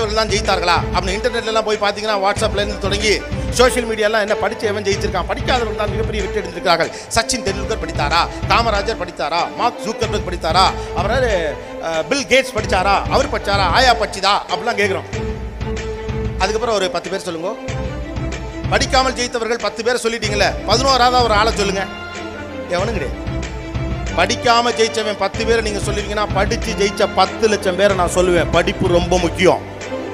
படித்தவர்கள் தான் ஜெயித்தார்களா அப்படின்னு இன்டர்நெட்லாம் போய் பார்த்தீங்கன்னா, வாட்ஸ்அப்லேருந்து தொடங்கி சோஷியல் மீடியாலாம் என்ன படித்து எவன் ஜெயிச்சிருக்கான், படிக்காதவர்கள் தான் மிகப்பெரிய வெற்றி எடுத்திருக்கிறார்கள். சச்சின் தெண்டுல்கர் படித்தாரா, காமராஜர் படித்தாரா, மார்க் ஜூக்கர்பர்க் படித்தாரா, அவர் பில் கேட்ஸ் படித்தாரா, அவர் படித்தாரா, ஆயா படிச்சுதா அப்படிலாம் கேட்குறோம். அதுக்கப்புறம் ஒரு 10 பேர் சொல்லுங்க. படிக்காமல் ஜெயித்தவர்கள் 10 பேர் சொல்லிட்டீங்களே, 11ஆவது ஒரு ஆளை சொல்லுங்க. எவனும் கிடையாது. படிக்காம ஜெயிச்சவன் 10 பேரை நீங்க சொல்லுவீங்கன்னா, படிச்சு ஜெயிச்ச 10 லட்சம் பேரை நான் சொல்லுவேன். படிப்பு ரொம்ப முக்கியம்.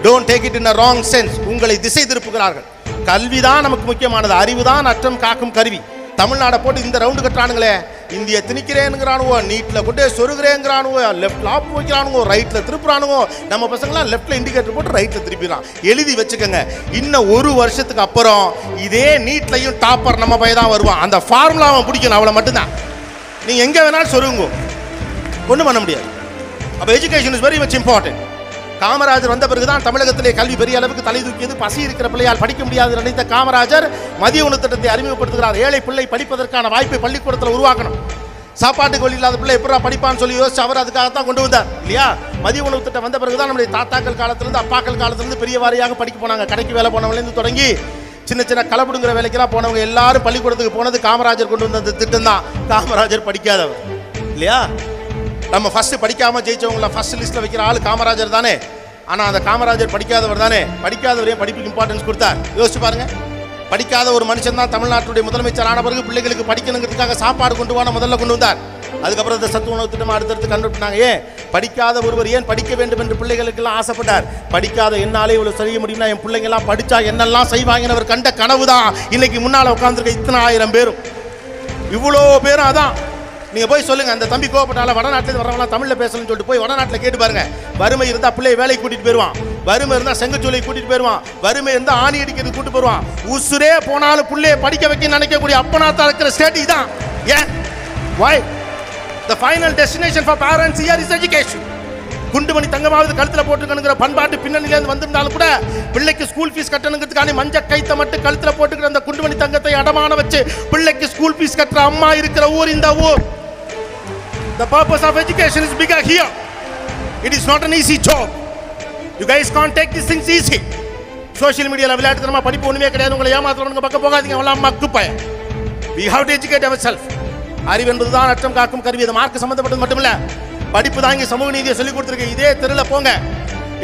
Don't take it in a wrong sense. உங்களை திசை திருப்புகிறார்கள். கல்விதான் நமக்கு முக்கியமானது. அறிவுதான் அற்றம் காக்கும் கருவி. தமிழ்நாடை போட்டு இந்த ரவுண்டு கட்டுறானுங்களே, இந்திய திணிக்கிறேங்கிறானுவோ, நீட்டில் கொண்டே சொருகிறேங்கிறானுவோ, லெஃப்ட் லாப் வைக்கிறானுவோ, ரைட்டில் திருப்புறானுவோ. நம்ம பசங்களாம் லெஃப்டில் இண்டிகேட்டர் போட்டு ரைட்டில் திருப்பிடலாம். எழுதி வச்சுக்கோங்க, இன்னும் 1 வருஷத்துக்கு அப்புறம் இதே நீட்லையும் டாப்பர் நம்ம பையன் தான் வருவான். அந்த ஃபார்முலாவை பிடிக்கணும், அவ்வளோ மட்டும்தான். நீங்கள் எங்கே வேணாலும் சொருங்க, ஒன்றும் பண்ண முடியாது. அப்போ education is very much important. Kamarajar வந்த பிறகுதான் தமிழகத்திலே கல்வி பெரிய அளவுக்கு தலை தூக்கியது. பசி இருக்கிற பிள்ளையால் படிக்க முடியாது நினைத்த காமராஜர் மதிய உணவு திட்டத்தை அறிமுகப்படுத்துகிறார். ஏழை பிள்ளை படிப்பதற்கான வாய்ப்பை பள்ளிக்கூடத்தில் உருவாக்கணும். சாப்பாட்டுக்கு வழி இல்லாத பிள்ளை எப்படா படிப்பான்னு சொல்லி யோசிச்சு அவர் அதுக்காகத்தான் கொண்டு வந்தார் இல்லையா. மதிய உணவு திட்டம் வந்த பிறகுதான் நம்முடைய தாத்தாக்கள் காலத்திலிருந்து அப்பாக்கள் காலத்திலிருந்து பெரிய வாரியாக படிக்க போனாங்க. கடைக்கு வேலை போனவங்கலேருந்து தொடங்கி சின்ன சின்ன கலப்பிடுங்கிற வேலைக்கெல்லாம் போனவங்க எல்லாரும் பள்ளிக்கூடத்துக்கு போனது காமராஜர் கொண்டு வந்த திட்டம் தான். காமராஜர் படிக்காதவர் இல்லையா. நம்ம ஃபர்ஸ்ட் படிக்காம ஜெயிச்சவங்கள ஃபர்ஸ்ட் லிஸ்ட்ல வைக்கிற ஆளு காமராஜர் தானே. ஆனா அந்த காமராஜர் படிக்காதவர் தானே. படிக்காதவரே படிப்புக்கு இம்பார்ட்டன்ஸ் கொடுத்தார். யோசிச்சு பாருங்க. படிக்காத ஒரு மனுஷன் தான் தமிழ்நாட்டுடைய முதலமைச்சர் ஆன பிறகு பிள்ளைகளுக்கு படிக்கணுங்கிறதுக்காக சாப்பாடு கொண்டு வான முதல்ல கொண்டு வந்தார். அதுக்கப்புறம் இந்த சத்து உணவு திட்டம் அடுத்தடுத்து கண்டுபிடினாங்க. ஏன் படிக்காத ஒருவர் ஏன் படிக்க வேண்டும் என்று பிள்ளைகளுக்கெல்லாம் ஆசைப்பட்டார். படிக்காத என்னாலே இவ்வளவு செய்ய முடியும்னா என் பிள்ளைங்க எல்லாம் படிச்சா என்னெல்லாம் செய்வாங்கன்னு அவர் கண்ட கனவு தான் இன்னைக்கு முன்னால உட்கார்ந்துருக்க இத்தனை 1000 பேரும். இவ்வளோ பேரும் அதான். நீங்க போய் சொல்லுங்க, அந்த தம்பி கோபப்பட்டால வடநாட்டில் வரவங்களாம் தமிழ்ல பேசணும்னு சொல்லிட்டு போய் வடநாட்டில் கேட்டு பாருங்க. வறுமை இருந்தா பிள்ளையை வேலைக்கு கூட்டிட்டு போயிருவான், வறுமை இருந்தா செங்கச்சூளை கூட்டிட்டு போயிருவான், வறுமை இருந்தா ஆணி அடிக்கிறது கூட்டு போயிருவான். உசுரே போனாலும் பிள்ளையை படிக்க வைக்க நினைக்கக்கூடிய அப்பனாத்தா இருக்கிற ஸ்டேட் இதான். ஏன்? why? The final destination for parents here is education. குண்டுமணி தங்கமாவது கழுத்துல போட்டுக்கணுங்கிற பண்பாட்டு பின்னணியிலேருந்து வந்திருந்தாலும் கூட பிள்ளைக்கு ஸ்கூல் ஃபீஸ் கட்டணுங்கிறதுக்கான மஞ்ச கைத்தை மட்டும் கழுத்துல போட்டுக்கிற அந்த குண்டுமணி தங்கத்தை அடமான வச்சு பிள்ளைக்கு ஸ்கூல் ஃபீஸ் கட்டுற அம்மா இருக்கிற ஊர் இந்த ஊர். The purpose of education is bigger here. It is not an easy job. You guys can't take these things easy. Social மீடியாவில் விளையாட்டுத்தனமா படிப்பு ஒண்ணுமே கிடையாது, உங்களை ஏமாத்துறவங்க பக்கம் போகாதீங்க. அவெல்லாம் மக்கு பையன். We have to educate ourselves. அறிவு என்பதுதான் அற்றம் காக்கும் கருவி. அது மார்க் சம்பந்தப்பட்டது மட்டுமில்ல, படிப்பு தான் இங்கே சமூக நீதியை சொல்லி கொடுத்துருக்கு. இதே தெருல போங்க,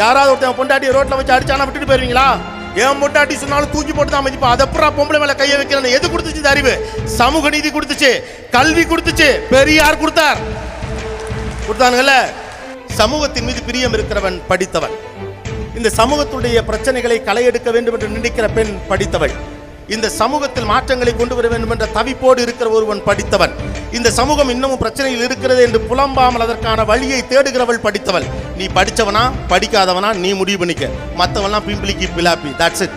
யாராவது ஒருத்தன் பொண்டாட்டி ரோட்ல வச்சு அடிச்சானா விட்டுட்டு போயிருவீங்களா? ஏன் பொண்டாட்டி சொன்னாலும் தூக்கி போட்டு தான் மதிப்பா. அதை அப்புறம் பொம்பளை மேல கையை வைக்கிறேன். எது கொடுத்துச்சு? இந்த அறிவு. சமூக நீதி கொடுத்துச்சு, கல்வி கொடுத்துச்சு, பெரியார் கொடுத்தானுங்கல்ல. சமூகத்தின் மீது பிரியம் இருக்கிறவன் படித்தவன். இந்த சமூகத்துடைய பிரச்சனைகளை களையெடுக்க வேண்டும் என்று நினைக்கிற பெண் படித்தவள். இந்த சமூகத்தில் மாற்றங்களை கொண்டு வர வேண்டும் என்ற தவிப்போடு இருக்கிற ஒருவன் படித்தவன். இந்த சமூகம் இன்னமும் பிரச்சனையில் இருக்கிறது என்று புலம்பாமல் அதற்கான வழியை தேடுகிறவள் படித்தவள். நீ படித்தவனா படிக்காதவனா நீ முடிவு பண்ணிக்க. மற்றவெல்லாம் பிம்பிளிக்கு பிலாப்பி. That's it.